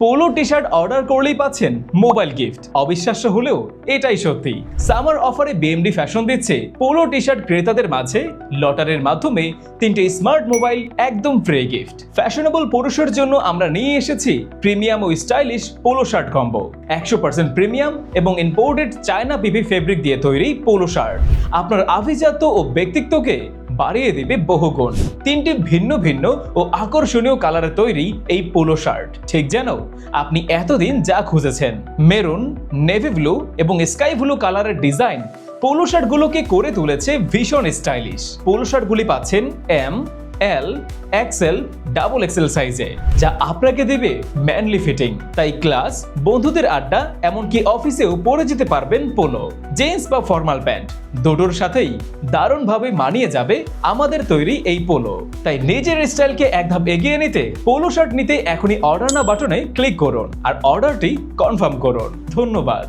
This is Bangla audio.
পোলো টি শার্ট অর্ডার করলেই পাচ্ছেন মোবাইল গিফট। অবিশ্বাস্য হলেও এটাই সত্যি। সামার অফারে বিএমডি ফ্যাশন দিচ্ছে পোলো টি শার্ট ক্রেতাদের মাঝে লটারির মাধ্যমে 3টে স্মার্ট মোবাইল একদম ফ্রি গিফট। ফ্যাশনেবল পুরুষের জন্য আমরা নিয়ে এসেছি প্রিমিয়াম ও stylish polo shirt combo. 100% premium এবং ইম্পোর্টেড চায়না পিপি ফেব্রিক দিয়ে তৈরি পোলো শার্ট আপনার আভিজাত্য ও ব্যক্তিত্বকে বাড়িয়ে দেবে বহুগুণ। 3টি ভিন্ন ভিন্ন ও আকর্ষণীয় কালারে তৈরি এই পোলো শার্ট ঠিক যেন আপনি এতদিন যা খুঁজেছেন। মেরুন, নেভি ব্লু এবং স্কাই ব্লু কালারের ডিজাইন পোলো শার্টগুলোকে করে তুলেছে ভীষণ স্টাইলিশ। পোলো শার্টগুলি পাচ্ছেন এম, এল, এক্সএল, ডাবল এক্সএল সাইজে, যা আপনাকে দেবে ম্যানলি ফিটিং। তাই ক্লাস, বন্ধুদের আড্ডা এমনকি অফিসেও পরে যেতে পারবেন পোলো। জিন্স বা ফর্মাল প্যান্ট দুটোর সাথেই দারুণভাবে মানিয়ে যাবে আমাদের তৈরি এই পোলো। তাই নিজের স্টাইলকে এক ধাপ এগিয়ে নিতে পোলো শার্ট নিতে এখনই অর্ডার নাও বাটনে ক্লিক করুন আর অর্ডারটি কনফার্ম করুন। ধন্যবাদ।